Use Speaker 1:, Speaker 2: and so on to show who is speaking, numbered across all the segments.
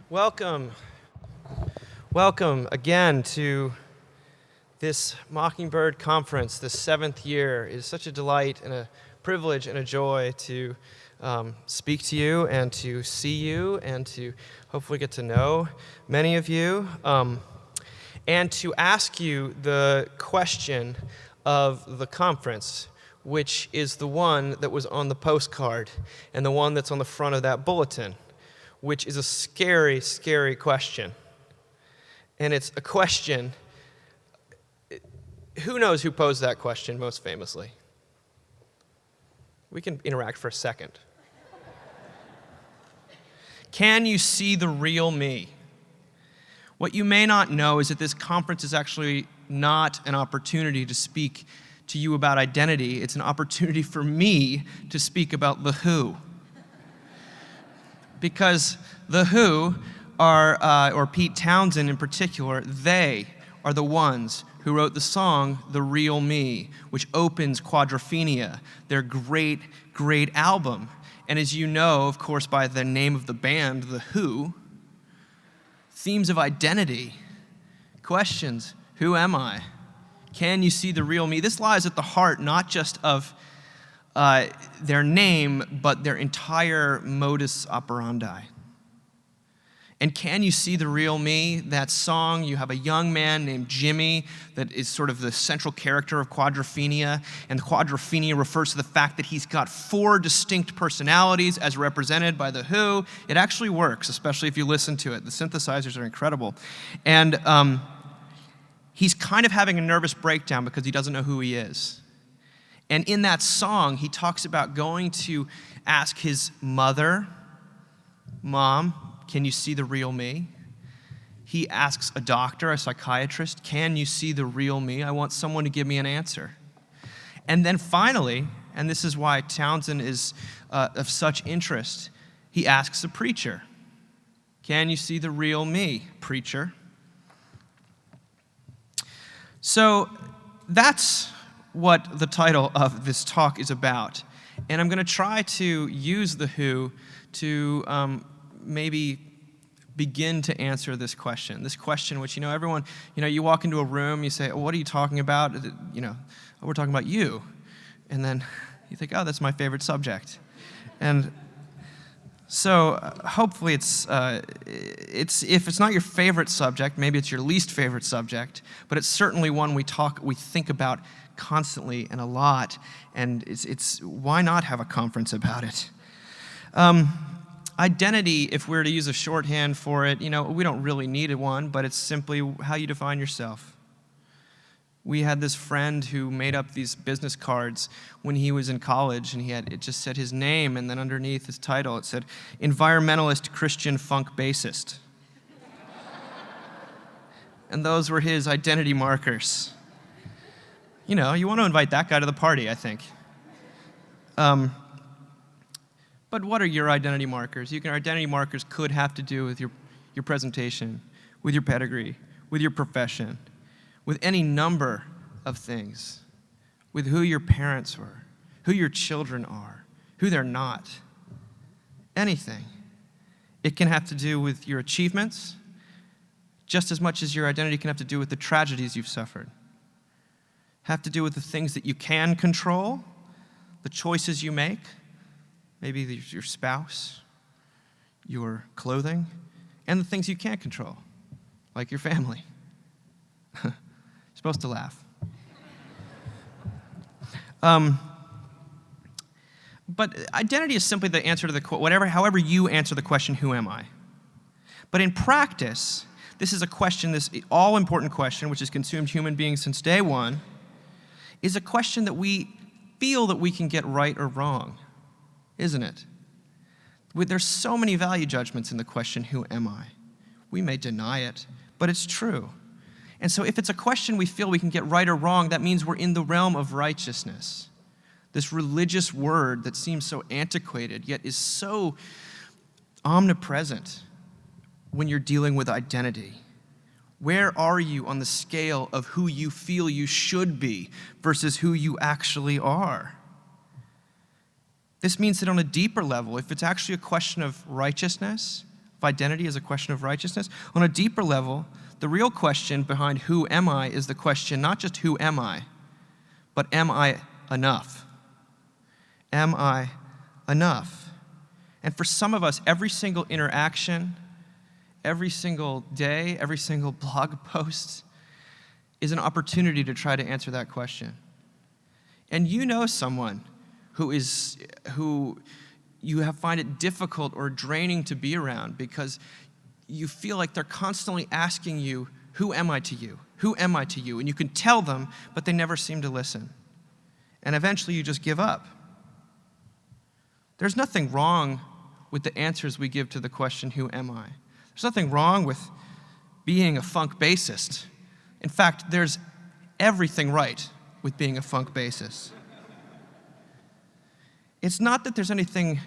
Speaker 1: Welcome. Welcome again to this Mockingbird conference, the 7th year. It is such a delight and a privilege and a joy to speak to you and to see you and to hopefully get to know many of you and to ask you the question of the conference, which is the one that was on the postcard and the one that's on the front of that bulletin, which is a scary, scary question. And it's a question, who knows who posed that question most famously? We can interact for a second. Can you see the real me? What you may not know is that this conference is actually not an opportunity to speak to you about identity. It's an opportunity for me to speak about the who. Because the Who are, or Pete Townsend in particular, they are the ones who wrote the song The Real Me, which opens Quadrophenia, their great, great album. And as you know, of course, by the name of the band, The Who, themes of identity, questions, who am I? Can you see the real me? This lies at the heart not just of their name, but their entire modus operandi. And can you see the real me? That song, you have a young man named Jimmy that is sort of the central character of Quadrophenia, and Quadrophenia refers to the fact that he's got 4 distinct personalities as represented by The Who. It actually works, especially if you listen to it. The synthesizers are incredible. And he's kind of having a nervous breakdown because he doesn't know who he is. And in that song, he talks about going to ask his mother, Mom, can you see the real me? He asks a doctor, a psychiatrist, can you see the real me? I want someone to give me an answer. And then finally, and this is why Townsend is of such interest, he asks a preacher, can you see the real me, preacher? So that's what the title of this talk is about. And I'm going to try to use The Who to maybe begin to answer this question. This question which, everyone, you walk into a room, you say, oh, what are you talking about? Oh, we're talking about you. And then you think, oh, that's my favorite subject. And so hopefully if it's not your favorite subject, maybe it's your least favorite subject, but it's certainly one we think about constantly and a lot, and it's why not have a conference about it? Identity, if we were to use a shorthand for it, we don't really need one, but it's simply how you define yourself. We had this friend who made up these business cards when he was in college, and it just said his name, and then underneath his title it said, Environmentalist Christian Funk Bassist. And those were his identity markers. You want to invite that guy to the party, I think. But what are your identity markers? Your identity markers could have to do with your presentation, with your pedigree, with your profession, with any number of things, with who your parents were, who your children are, who they're not, anything. It can have to do with your achievements, just as much as your identity can have to do with the tragedies you've suffered. Have to do with the things that you can control, the choices you make, maybe your spouse, your clothing, and the things you can't control, like your family. You're supposed to laugh. But identity is simply the answer to the however you answer the question, who am I? But in practice, this is a question, this all-important question, which has consumed human beings since day one, is a question that we feel that we can get right or wrong, isn't it? There's so many value judgments in the question, who am I? We may deny it, but it's true. And so if it's a question we feel we can get right or wrong, that means we're in the realm of righteousness. This religious word that seems so antiquated, yet is so omnipresent when you're dealing with identity. Where are you on the scale of who you feel you should be versus who you actually are? This means that on a deeper level, if it's actually a question of righteousness, If identity is a question of righteousness, on a deeper level, the real question behind who am I is the question not just who am I, but am I enough? Am I enough? And for some of us, every single interaction, every single day, every single blog post is an opportunity to try to answer that question. And you know someone who you find it difficult or draining to be around because you feel like they're constantly asking you, who am I to you? Who am I to you? And you can tell them, but they never seem to listen. And eventually you just give up. There's nothing wrong with the answers we give to the question, who am I? There's nothing wrong with being a funk bassist. In fact, there's everything right with being a funk bassist. It's not that there's anything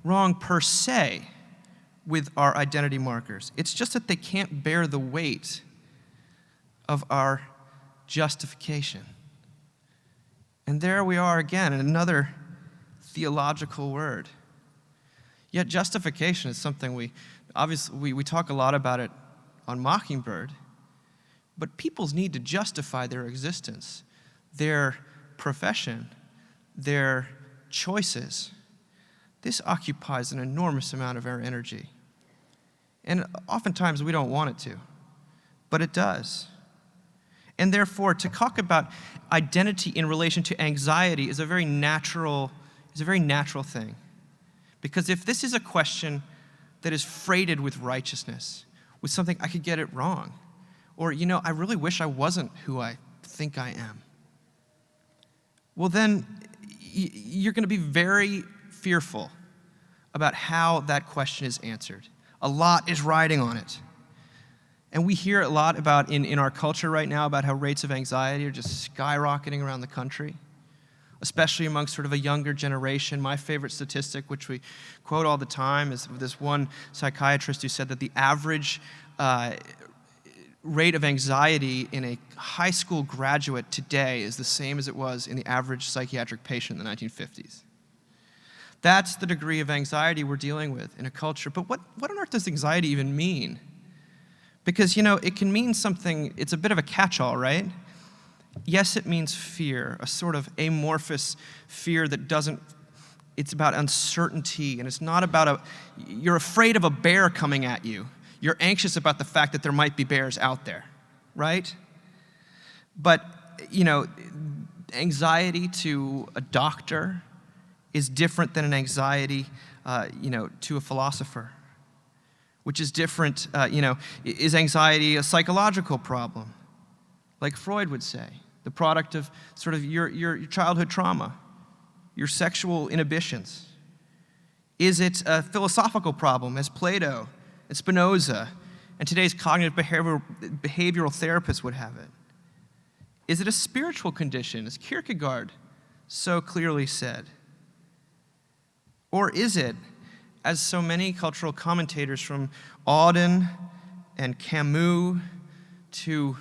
Speaker 1: wrong per se with our identity markers. It's just that they can't bear the weight of our justification. And there we are again in another theological word. Yet justification is something we talk a lot about it on Mockingbird, but people's need to justify their existence, their profession, their choices. This occupies an enormous amount of our energy. And oftentimes we don't want it to, but it does. And therefore, to talk about identity in relation to anxiety is a very natural thing. Because if this is a question that is freighted with righteousness, with something I could get it wrong, or, I really wish I wasn't who I think I am, well then, you're going to be very fearful about how that question is answered. A lot is riding on it. And we hear a lot about, in our culture right now, about how rates of anxiety are just skyrocketing around the country, especially amongst sort of a younger generation. My favorite statistic, which we quote all the time, is this one psychiatrist who said that the average rate of anxiety in a high school graduate today is the same as it was in the average psychiatric patient in the 1950s. That's the degree of anxiety we're dealing with in a culture. But what on earth does anxiety even mean? Because, it can mean something, it's a bit of a catch-all, right? Yes, it means fear, a sort of amorphous fear that it's about uncertainty, and it's not about you're afraid of a bear coming at you. You're anxious about the fact that there might be bears out there, right? But, anxiety to a doctor is different than an anxiety, to a philosopher, which is different, is anxiety a psychological problem? Like Freud would say, the product of sort of your childhood trauma, your sexual inhibitions. Is it a philosophical problem, as Plato and Spinoza and today's cognitive behavioral therapists would have it? Is it a spiritual condition, as Kierkegaard so clearly said? Or is it, as so many cultural commentators from Auden and Camus to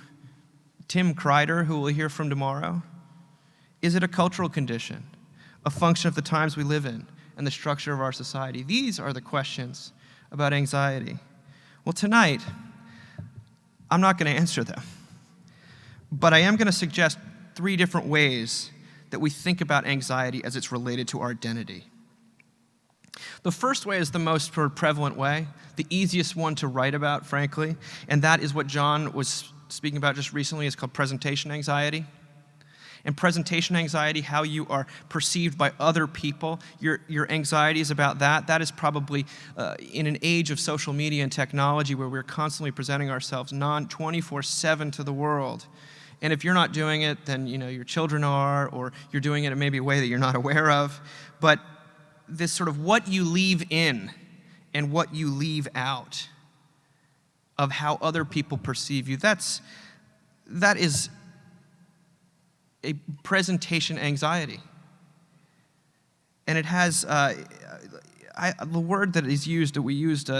Speaker 1: Tim Kreider, who we'll hear from tomorrow, is it a cultural condition, a function of the times we live in and the structure of our society? These are the questions about anxiety. Well, tonight, I'm not going to answer them, but I am going to suggest 3 different ways that we think about anxiety as it's related to our identity. The first way is the most prevalent way, the easiest one to write about, frankly, and that is what John was speaking about just recently. It's called presentation anxiety. And presentation anxiety, how you are perceived by other people, your anxiety is about that. That is probably in an age of social media and technology where we're constantly presenting ourselves 24/7 to the world. And if you're not doing it, then your children are, or you're doing it in maybe a way that you're not aware of. But this sort of what you leave in and what you leave out of how other people perceive you, that is a presentation anxiety. And it has, the word that is used, that we used,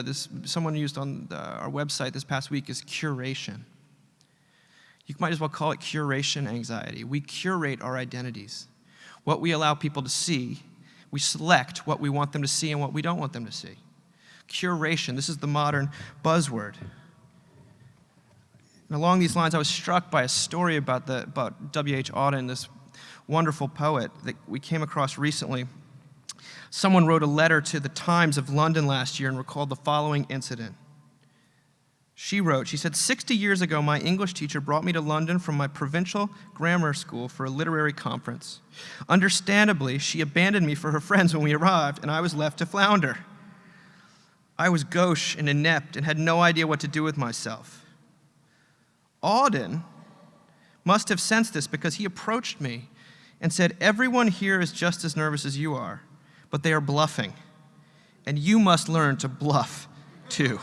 Speaker 1: someone used on our website this past week is curation. You might as well call it curation anxiety. We curate our identities. What we allow people to see, we select what we want them to see and what we don't want them to see. Curation, this is the modern buzzword. And along these lines, I was struck by a story about W.H. Auden, this wonderful poet that we came across recently. Someone wrote a letter to the Times of London last year and recalled the following incident. She said, 60 years ago, my English teacher brought me to London from my provincial grammar school for a literary conference. Understandably, she abandoned me for her friends when we arrived, and I was left to flounder. I was gauche and inept and had no idea what to do with myself. Auden must have sensed this because he approached me and said, everyone here is just as nervous as you are, but they are bluffing, and you must learn to bluff too.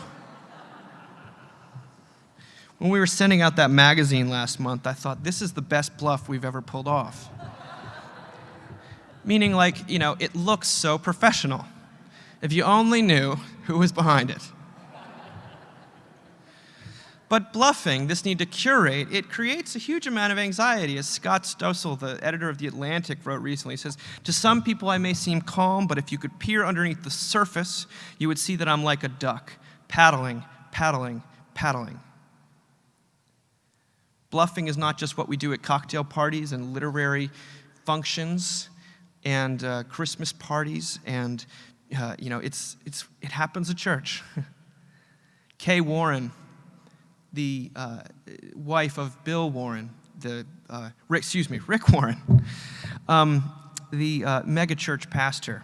Speaker 1: When we were sending out that magazine last month, I thought, this is the best bluff we've ever pulled off. Meaning, it looks so professional. If you only knew who was behind it. But bluffing, this need to curate, it creates a huge amount of anxiety. As Scott Stossel, the editor of The Atlantic, wrote recently, he says, to some people I may seem calm, but if you could peer underneath the surface, you would see that I'm like a duck, paddling, paddling, paddling. Bluffing is not just what we do at cocktail parties and literary functions and Christmas parties, and it happens at church. Kay Warren, the wife of Bill Warren, Rick Warren, the megachurch pastor,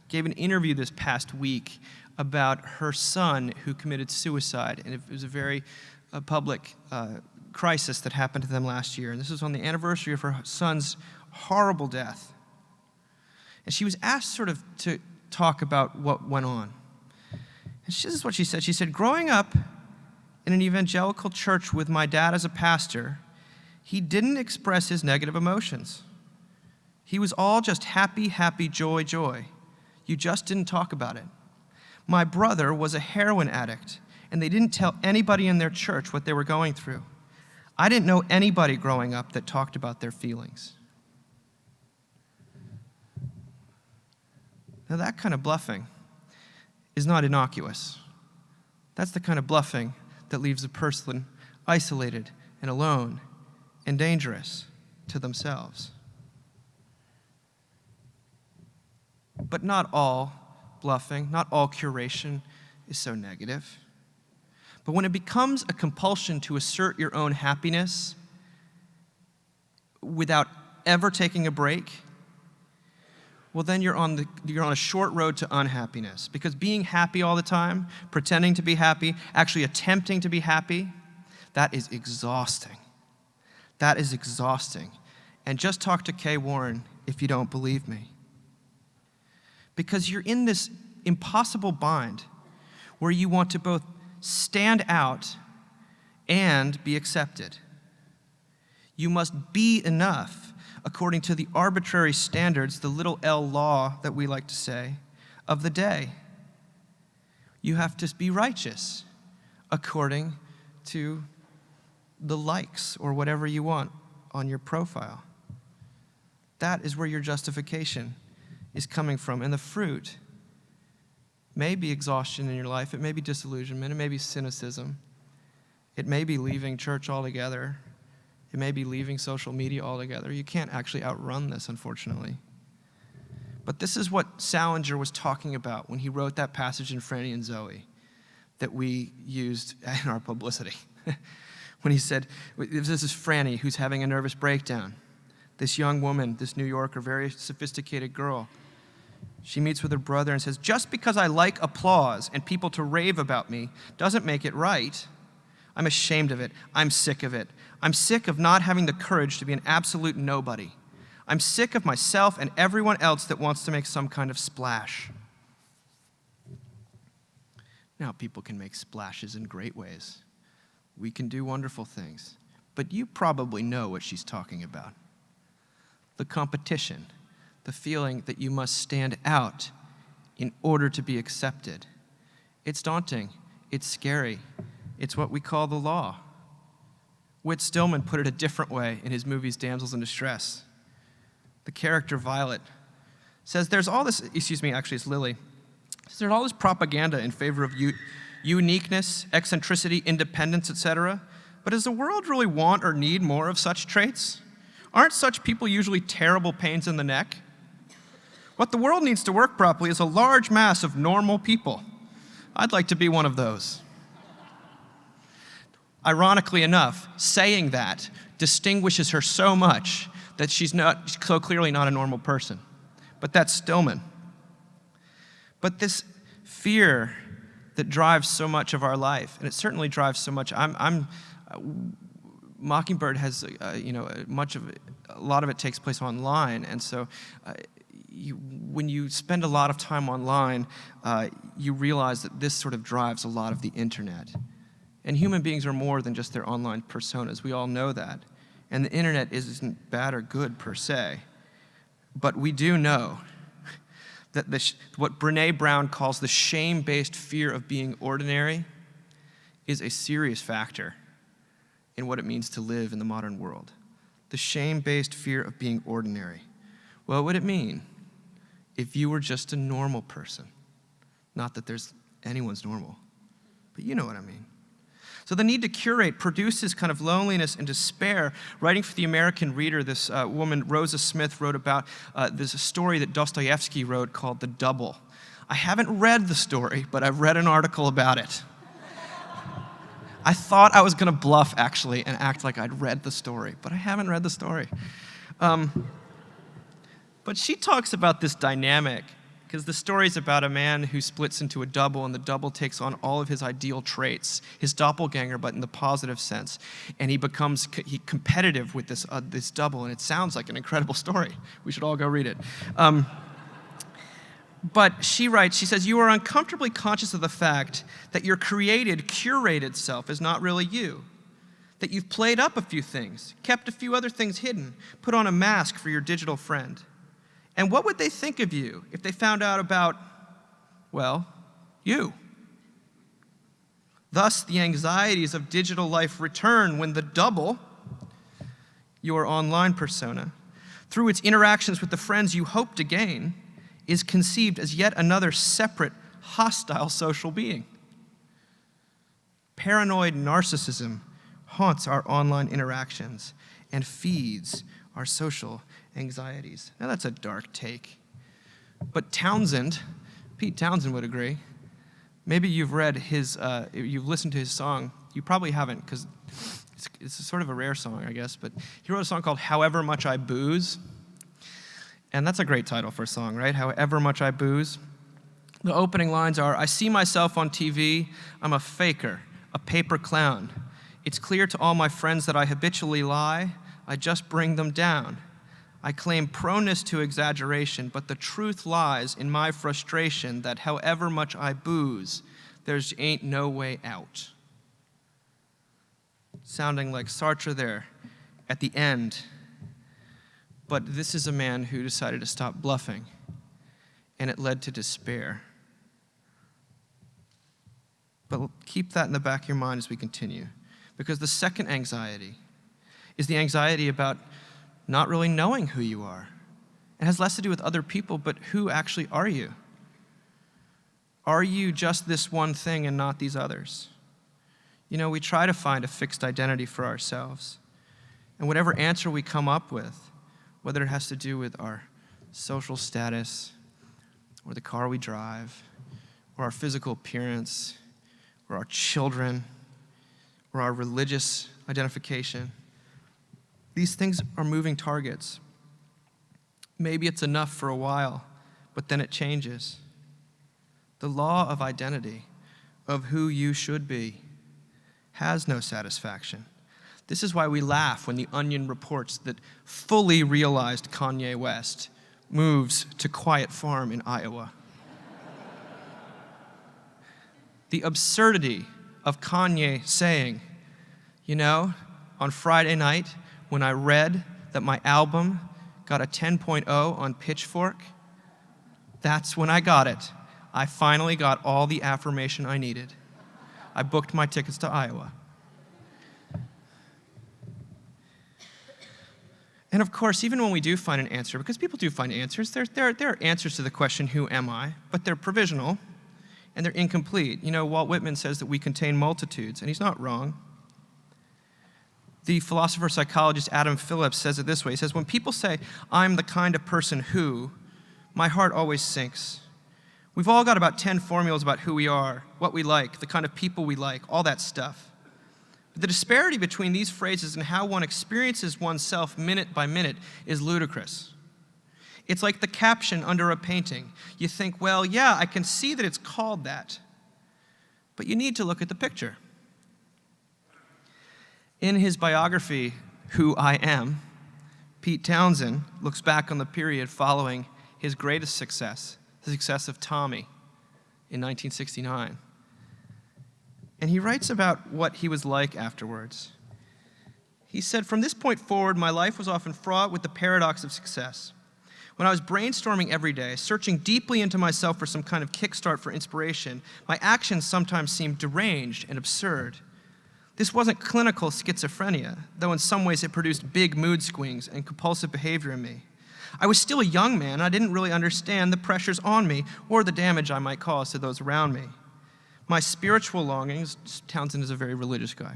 Speaker 1: gave an interview this past week about her son who committed suicide, and it was a very public crisis that happened to them last year. And this was on the anniversary of her son's horrible death. And she was asked sort of to talk about what went on. And this is what she said. She said, growing up in an evangelical church with my dad as a pastor, he didn't express his negative emotions. He was all just happy, happy, joy, joy. You just didn't talk about it. My brother was a heroin addict, and they didn't tell anybody in their church what they were going through. I didn't know anybody growing up that talked about their feelings. Now that kind of bluffing is not innocuous. That's the kind of bluffing that leaves a person isolated and alone and dangerous to themselves. But not all bluffing, not all curation is so negative. But when it becomes a compulsion to assert your own happiness without ever taking a break, well, then you're on a short road to unhappiness. Because being happy all the time, pretending to be happy, actually attempting to be happy, that is exhausting. That is exhausting. And just talk to Kay Warren if you don't believe me. Because you're in this impossible bind where you want to both stand out and be accepted. You must be enough according to the arbitrary standards, the little L law that we like to say, of the day. You have to be righteous according to the likes or whatever you want on your profile. That is where your justification is coming from. And the fruit may be exhaustion in your life. It may be disillusionment. It may be cynicism. It may be leaving church altogether. It may be leaving social media altogether. You can't actually outrun this, unfortunately. But this is what Salinger was talking about when he wrote that passage in Franny and Zoe that we used in our publicity. When he said, this is Franny who's having a nervous breakdown. This young woman, this New Yorker, very sophisticated girl, she meets with her brother and says, just because I like applause and people to rave about me doesn't make it right. I'm ashamed of it. I'm sick of it. I'm sick of not having the courage to be an absolute nobody. I'm sick of myself and everyone else that wants to make some kind of splash. Now, people can make splashes in great ways. We can do wonderful things. But you probably know what she's talking about. The competition, the feeling that you must stand out in order to be accepted. It's daunting. It's scary. It's what we call the law. Whit Stillman put it a different way in his movies Damsels in Distress. The character Violet says there's all this, actually it's Lily. There's all this propaganda in favor of uniqueness, eccentricity, independence, etc. But does the world really want or need more of such traits? Aren't such people usually terrible pains in the neck? What the world needs to work properly is a large mass of normal people. I'd like to be one of those. Ironically enough, saying that distinguishes her so much that she's so clearly not a normal person. But that's Stillman. But this fear that drives so much of our life, and it certainly drives so much. Mockingbird has, a lot of it takes place online, and so when you spend a lot of time online, you realize that this sort of drives a lot of the internet. And human beings are more than just their online personas. We all know that. And the internet isn't bad or good per se. But we do know that what Brené Brown calls the shame-based fear of being ordinary is a serious factor in what it means to live in the modern world. The shame-based fear of being ordinary. What would it mean if you were just a normal person? Not that anyone's normal, but you know what I mean. So the need to curate produces kind of loneliness and despair. Writing for the American Reader, this woman, Rosa Smith, wrote about this story that Dostoevsky wrote called The Double. I haven't read the story, but I've read an article about it. I thought I was going to bluff, actually, and act like I'd read the story, but I haven't read the story. But she talks about this dynamic, because the story is about a man who splits into a double, and the double takes on all of his ideal traits, his doppelganger, but in the positive sense. And he becomes competitive with this double, and it sounds like an incredible story. We should all go read it. But she writes, she says, you are uncomfortably conscious of the fact that your curated self is not really you. That you've played up a few things, kept a few other things hidden, put on a mask for your digital friend. And what would they think of you if they found out about, well, you? Thus, the anxieties of digital life return when the double, your online persona, through its interactions with the friends you hope to gain, is conceived as yet another separate, hostile social being. Paranoid narcissism haunts our online interactions and feeds our social anxieties. Now that's a dark take. But Pete Townsend would agree. Maybe you've read you've listened to his song. You probably haven't, because it's sort of a rare song, I guess. But he wrote a song called However Much I Booze. And that's a great title for a song, right? However Much I Booze. The opening lines are, I see myself on TV. I'm a faker, a paper clown. It's clear to all my friends that I habitually lie. I just bring them down. I claim proneness to exaggeration, but the truth lies in my frustration that however much I booze, there's ain't no way out. Sounding like Sartre there at the end. But this is a man who decided to stop bluffing, and it led to despair. But keep that in the back of your mind as we continue, because the second anxiety is the anxiety about not really knowing who you are. It has less to do with other people, but who actually are you? Are you just this one thing and not these others? You know, we try to find a fixed identity for ourselves. And whatever answer we come up with, whether it has to do with our social status, or the car we drive, or our physical appearance, or our children, or our religious identification, these things are moving targets. Maybe it's enough for a while, but then it changes. The law of identity, of who you should be, has no satisfaction. This is why we laugh when The Onion reports that fully realized Kanye West moves to Quiet Farm in Iowa. The absurdity of Kanye saying, you know, on Friday night, when I read that my album got a 10.0 on Pitchfork, that's when I got it. I finally got all the affirmation I needed. I booked my tickets to Iowa. And of course, even when we do find an answer, because people do find answers, there are answers to the question, who am I? But they're provisional. and they're incomplete. You know, Walt Whitman says that we contain multitudes, and he's not wrong. The philosopher-psychologist Adam Phillips says it this way. He says, when people say, I'm the kind of person who, my heart always sinks. We've all got about 10 formulas about who we are, what we like, the kind of people we like, all that stuff. But the disparity between these phrases and how one experiences oneself minute by minute is ludicrous. It's like the caption under a painting. You think, well, yeah, I can see that it's called that, but you need to look at the picture. In his biography, Who I Am, Pete Townsend looks back on the period following his greatest success, the success of Tommy in 1969. And he writes about what he was like afterwards. He said, from this point forward, my life was often fraught with the paradox of success. When I was brainstorming every day, searching deeply into myself for some kind of kickstart for inspiration, my actions sometimes seemed deranged and absurd. This wasn't clinical schizophrenia, though in some ways it produced big mood swings and compulsive behavior in me. I was still a young man, and I didn't really understand the pressures on me or the damage I might cause to those around me. My spiritual longings, Townsend is a very religious guy,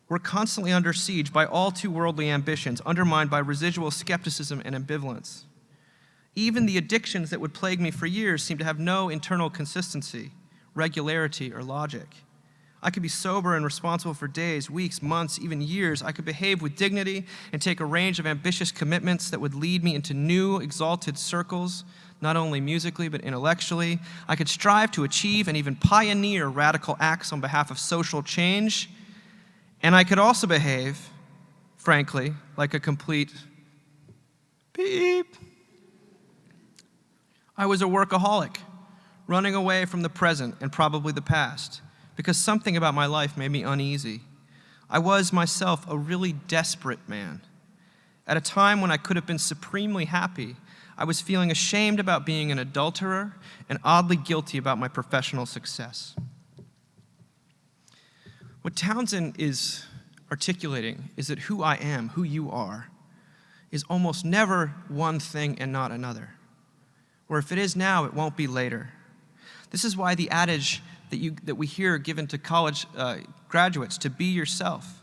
Speaker 1: were constantly under siege by all too worldly ambitions, undermined by residual skepticism and ambivalence. Even the addictions that would plague me for years seemed to have no internal consistency, regularity, or logic. I could be sober and responsible for days, weeks, months, even years. I could behave with dignity and take a range of ambitious commitments that would lead me into new, exalted circles, not only musically, but intellectually. I could strive to achieve and even pioneer radical acts on behalf of social change. And I could also behave, frankly, like a complete beep. I was a workaholic, running away from the present and probably the past, because something about my life made me uneasy. I was myself a really desperate man. At a time when I could have been supremely happy, I was feeling ashamed about being an adulterer and oddly guilty about my professional success. What Townsend is articulating is that who I am, who you are, is almost never one thing and not another. Or if it is now, it won't be later. This is why the adage that we hear given to college graduates, to be yourself,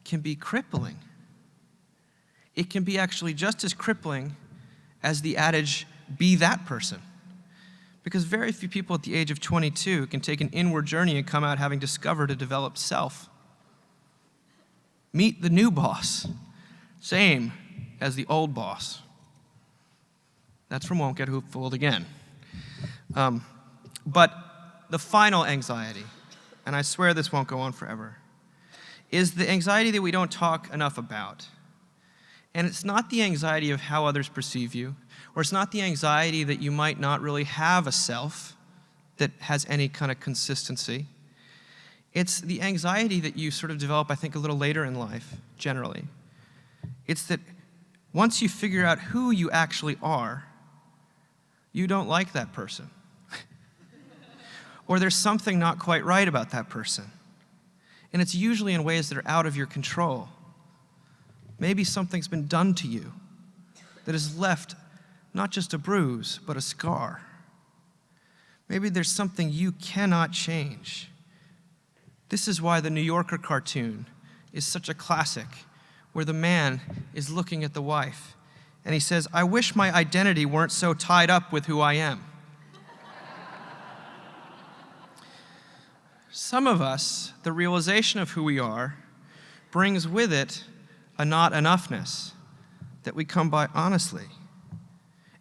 Speaker 1: can be crippling. It can be actually just as crippling as the adage, be that person. Because very few people at the age of 22 can take an inward journey and come out having discovered a developed self. Meet the new boss, same as the old boss. That's from Won't Get Fooled Again. But the final anxiety, and I swear this won't go on forever, is the anxiety that we don't talk enough about. And it's not the anxiety of how others perceive you, or it's not the anxiety that you might not really have a self that has any kind of consistency. It's the anxiety that you sort of develop, I think, a little later in life, generally. It's that once you figure out who you actually are, you don't like that person. Or there's something not quite right about that person. And it's usually in ways that are out of your control. Maybe something's been done to you that has left not just a bruise, but a scar. Maybe there's something you cannot change. This is why the New Yorker cartoon is such a classic, where the man is looking at the wife, and he says, I wish my identity weren't so tied up with who I am. Some of us, the realization of who we are, brings with it a not enoughness that we come by honestly.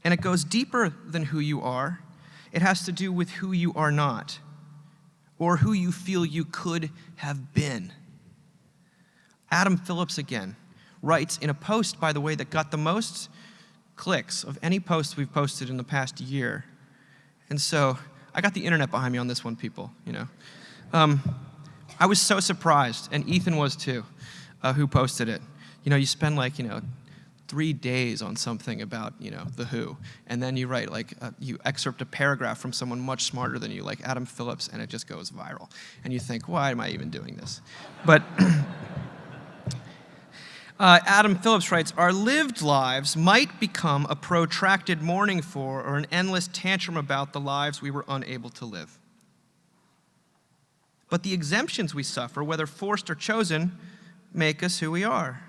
Speaker 1: And it goes deeper than who you are. It has to do with who you are not, or who you feel you could have been. Adam Phillips again writes in a post, by the way, that got the most clicks of any post we've posted in the past year. And so I got the internet behind me on this one, people, you know. I was so surprised, and Ethan was too, who posted it. You know, you spend 3 days on something about, The Who, and then you write, you excerpt a paragraph from someone much smarter than you, like Adam Phillips, and it just goes viral. And you think, why am I even doing this? But Adam Phillips writes, our lived lives might become a protracted mourning for or an endless tantrum about the lives we were unable to live. But the exemptions we suffer, whether forced or chosen, make us who we are.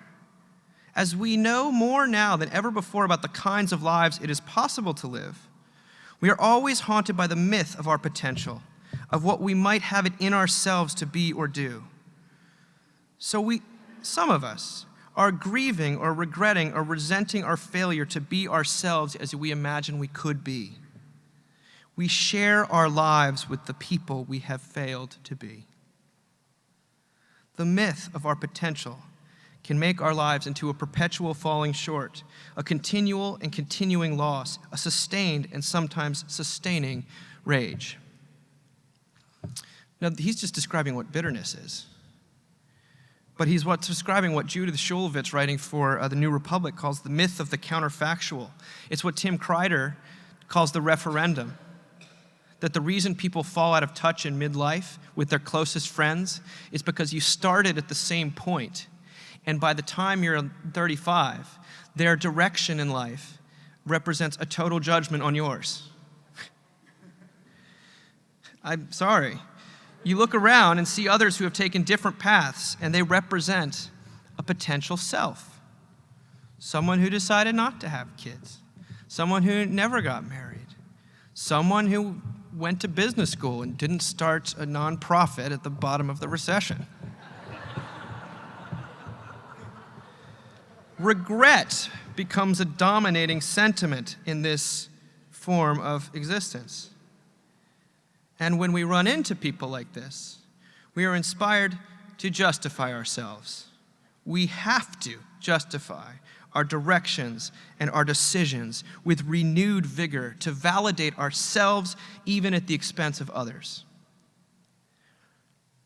Speaker 1: As we know more now than ever before about the kinds of lives it is possible to live, we are always haunted by the myth of our potential, of what we might have it in ourselves to be or do. So some of us, are grieving or regretting or resenting our failure to be ourselves as we imagine we could be. We share our lives with the people we have failed to be. The myth of our potential can make our lives into a perpetual falling short, a continual and continuing loss, a sustained and sometimes sustaining rage. Now, he's just describing what bitterness is. But he's describing what Judith Shulevitz, writing for the New Republic, calls the myth of the counterfactual. It's what Tim Kreider calls the referendum. That the reason people fall out of touch in midlife with their closest friends is because you started at the same point. And by the time you're 35, their direction in life represents a total judgment on yours. I'm sorry. You look around and see others who have taken different paths, and they represent a potential self. Someone who decided not to have kids. Someone who never got married. Someone who went to business school and didn't start a nonprofit at the bottom of the recession. Regret becomes a dominating sentiment in this form of existence. And when we run into people like this, we are inspired to justify ourselves. We have to justify our directions and our decisions with renewed vigor to validate ourselves even at the expense of others.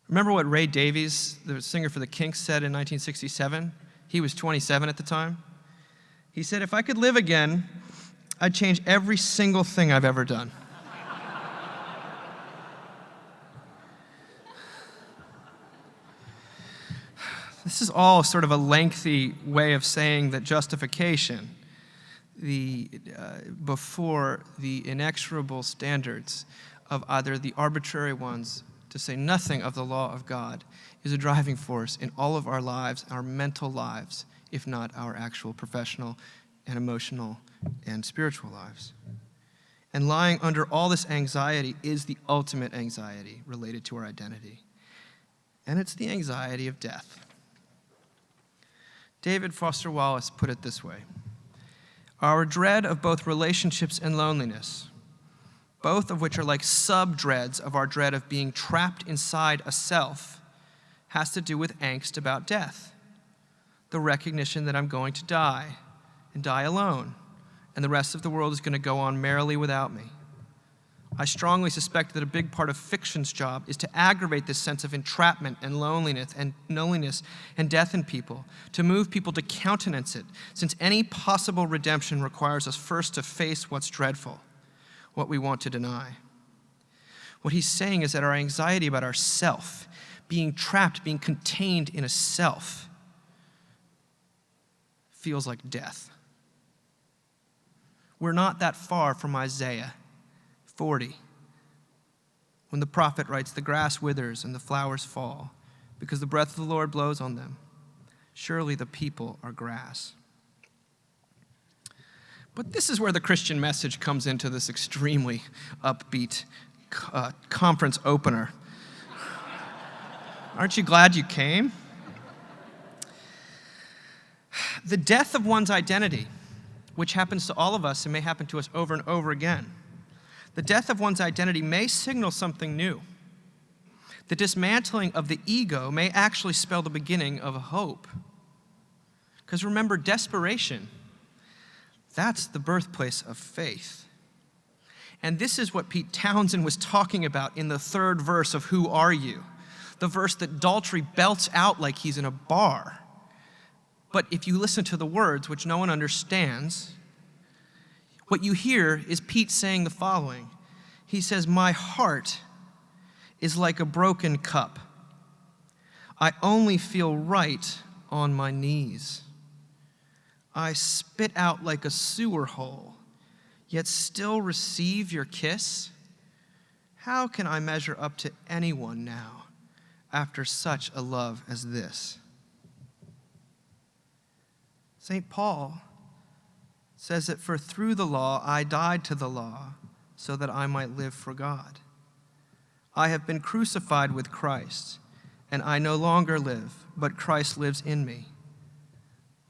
Speaker 1: Remember what Ray Davies, the singer for the Kinks, said in 1967? He was 27 at the time. He said, if I could live again, I'd change every single thing I've ever done. This is all sort of a lengthy way of saying that justification, before the inexorable standards of either the arbitrary ones, to say nothing of the law of God, is a driving force in all of our lives, our mental lives, if not our actual professional and emotional and spiritual lives. And lying under all this anxiety is the ultimate anxiety related to our identity. And it's the anxiety of death. David Foster Wallace put it this way: our dread of both relationships and loneliness, both of which are like sub-dreads of our dread of being trapped inside a self, has to do with angst about death. The recognition that I'm going to die, and die alone, and the rest of the world is going to go on merrily without me. I strongly suspect that a big part of fiction's job is to aggravate this sense of entrapment and loneliness and death in people, to move people to countenance it, since any possible redemption requires us first to face what's dreadful, what we want to deny. What he's saying is that our anxiety about ourself, being trapped, being contained in a self, feels like death. We're not that far from Isaiah 40, when the prophet writes, the grass withers and the flowers fall, because the breath of the Lord blows on them. Surely the people are grass. But this is where the Christian message comes into this extremely upbeat conference opener. Aren't you glad you came? The death of one's identity, which happens to all of us and may happen to us over and over again. The death of one's identity may signal something new. The dismantling of the ego may actually spell the beginning of a hope. Because remember, desperation, that's the birthplace of faith. And this is what Pete Townsend was talking about in the third verse of Who Are You? The verse that Daltrey belts out like he's in a bar. But if you listen to the words, which no one understands, what you hear is Pete saying the following. He says, my heart is like a broken cup. I only feel right on my knees. I spit out like a sewer hole, yet still receive your kiss? How can I measure up to anyone now after such a love as this? St. Paul says that for through the law I died to the law so that I might live for God. I have been crucified with Christ, and I no longer live, but Christ lives in me.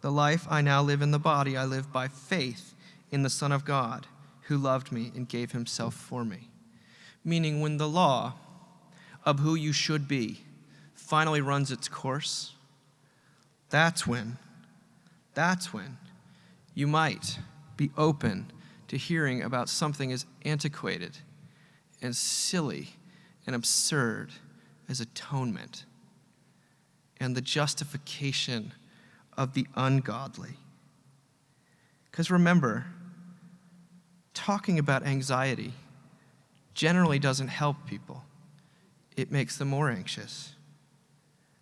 Speaker 1: The life I now live in the body, I live by faith in the Son of God, who loved me and gave himself for me. Meaning, when the law of who you should be finally runs its course, that's when you might be open to hearing about something as antiquated and silly and absurd as atonement and the justification of the ungodly. Because remember, talking about anxiety generally doesn't help people. It makes them more anxious.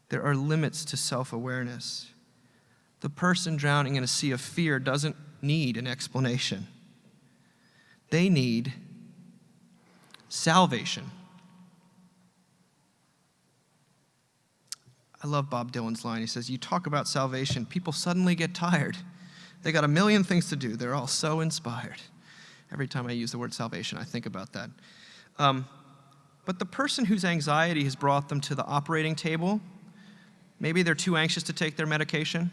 Speaker 1: There are limits to self-awareness. The person drowning in a sea of fear doesn't need an explanation. They need salvation. I love Bob Dylan's line. He says, you talk about salvation, people suddenly get tired. They got a million things to do. They're all so inspired. Every time I use the word salvation, I think about that. But the person whose anxiety has brought them to the operating table, maybe they're too anxious to take their medication,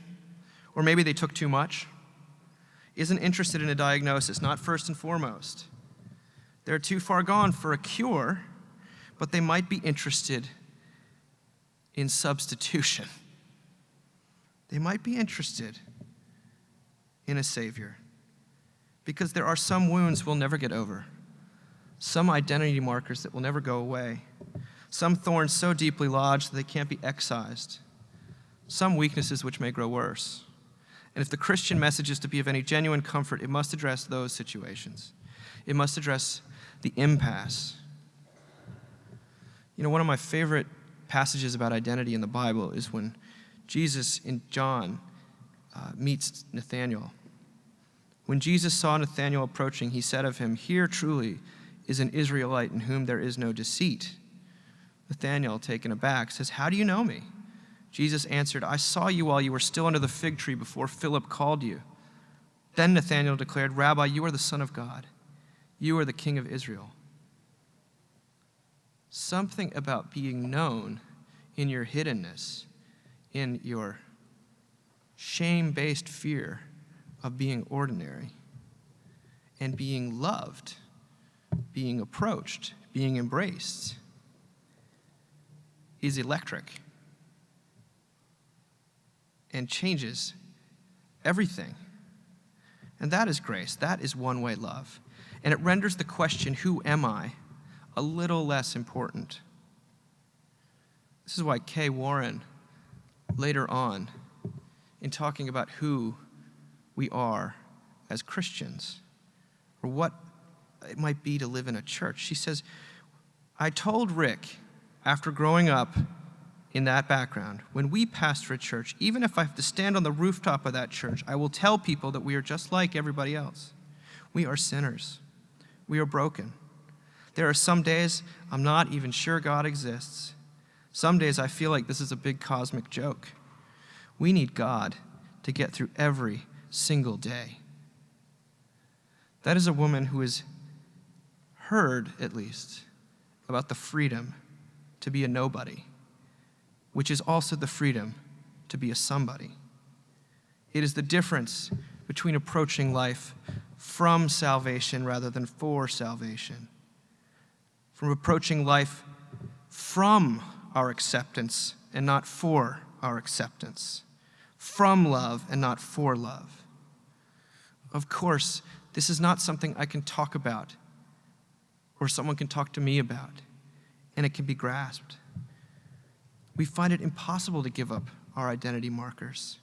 Speaker 1: or maybe they took too much, isn't interested in a diagnosis, not first and foremost. They're too far gone for a cure, but they might be interested in substitution. They might be interested in a Savior, because there are some wounds we'll never get over, some identity markers that will never go away, some thorns so deeply lodged that they can't be excised, some weaknesses which may grow worse. And if the Christian message is to be of any genuine comfort, it must address those situations. It must address the impasse. You know, one of my favorite passages about identity in the Bible is when Jesus in John meets Nathanael. When Jesus saw Nathanael approaching, he said of him, "Here truly is an Israelite in whom there is no deceit." Nathanael, taken aback, says, "How do you know me?" Jesus answered, "I saw you while you were still under the fig tree before Philip called you." Then Nathanael declared, "Rabbi, you are the Son of God. You are the King of Israel." Something about being known in your hiddenness, in your shame-based fear of being ordinary, and being loved, being approached, being embraced, is electric and changes everything. And that is grace. That is one-way love. And it renders the question, who am I, a little less important. This is why Kay Warren, later on, in talking about who we are as Christians, or what it might be to live in a church, she says, I told Rick, after growing up in that background, when we pastor a church, even if I have to stand on the rooftop of that church, I will tell people that we are just like everybody else. We are sinners. We are broken. There are some days I'm not even sure God exists. Some days I feel like this is a big cosmic joke. We need God to get through every single day. That is a woman who has heard, at least, about the freedom to be a nobody, which is also the freedom to be a somebody. It is the difference between approaching life from salvation rather than for salvation, from approaching life from our acceptance and not for our acceptance, from love and not for love. Of course, this is not something I can talk about or someone can talk to me about, and it can be grasped. We find it impossible to give up our identity markers.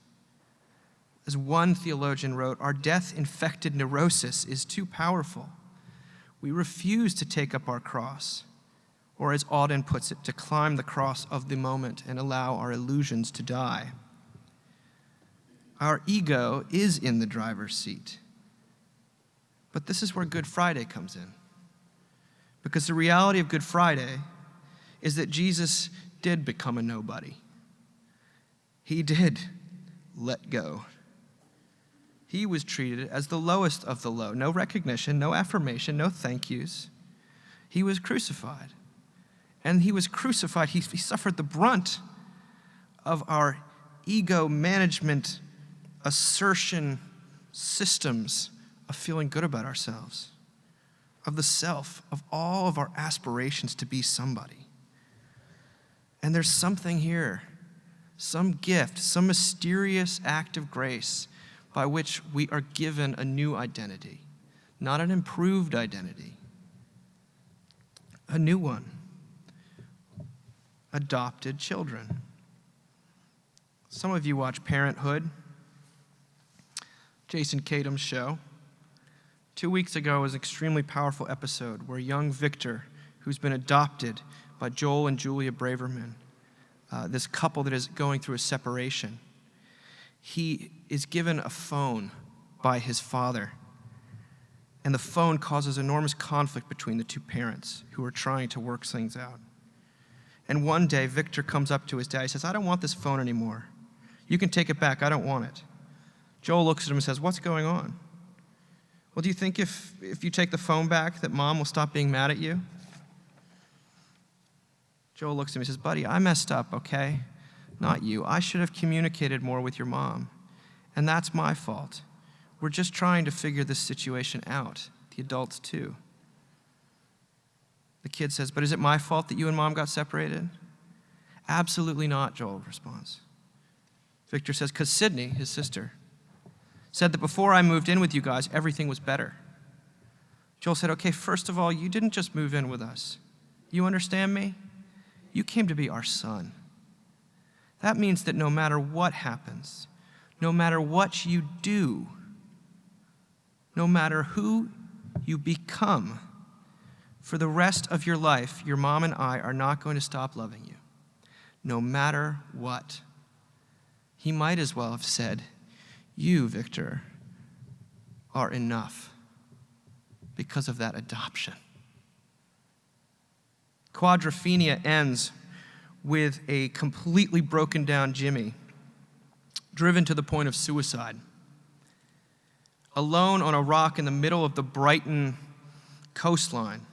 Speaker 1: As one theologian wrote, our death-infected neurosis is too powerful. We refuse to take up our cross, or as Auden puts it, to climb the cross of the moment and allow our illusions to die. Our ego is in the driver's seat. But this is where Good Friday comes in. Because the reality of Good Friday is that Jesus did become a nobody. He did let go. He was treated as the lowest of the low. No recognition, no affirmation, no thank yous. He was crucified. And he was crucified. He suffered the brunt of our ego management, assertion systems of feeling good about ourselves, of the self, of all of our aspirations to be somebody. And there's something here, some gift, some mysterious act of grace by which we are given a new identity, not an improved identity, a new one. Adopted children. Some of you watch Parenthood, Jason Tatum's show. 2 weeks ago was an extremely powerful episode where young Victor, who's been adopted by Joel and Julia Braverman, this couple that is going through a separation, he is given a phone by his father. And the phone causes enormous conflict between the two parents who are trying to work things out. And one day, Victor comes up to his dad. He says, "I don't want this phone anymore. You can take it back. I don't want it." Joel looks at him and says, "What's going on?" "Well, do you think if you take the phone back that Mom will stop being mad at you?" Joel looks at him and says, "Buddy, I messed up, okay? Not you. I should have communicated more with your mom. And that's my fault. We're just trying to figure this situation out, the adults too." The kid says, "But is it my fault that you and Mom got separated?" "Absolutely not," Joel responds. Victor says, "'Cause Sydney, his sister, said that before I moved in with you guys, everything was better." Joel said, "Okay, first of all, you didn't just move in with us. You understand me? You came to be our son. That means that no matter what happens, no matter what you do, no matter who you become, for the rest of your life, your mom and I are not going to stop loving you, no matter what." He might as well have said, "You, Victor, are enough because of that adoption." Quadrophenia ends with a completely broken down Jimmy, driven to the point of suicide, alone on a rock in the middle of the Brighton coastline.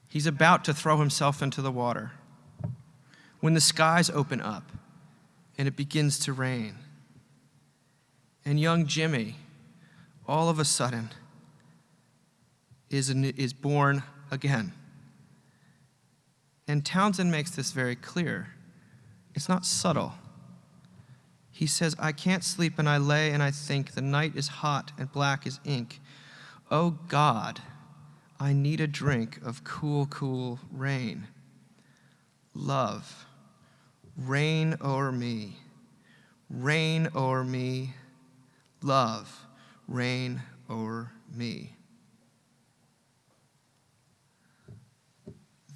Speaker 1: He's about to throw himself into the water when the skies open up and it begins to rain. And young Jimmy, all of a sudden, is born again. And Townsend makes this very clear. It's not subtle. He says, "I can't sleep and I lay and I think, the night is hot and black as ink. Oh God, I need a drink of cool, cool rain. Love, rain o'er me, rain o'er me. Love, rain o'er me."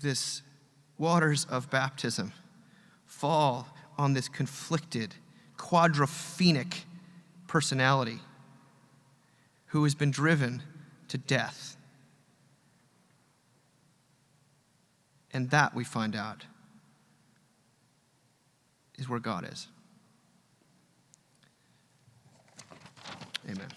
Speaker 1: This waters of baptism fall on this conflicted, quadrophenic personality who has been driven to death. And that, we find out, is where God is. Amen.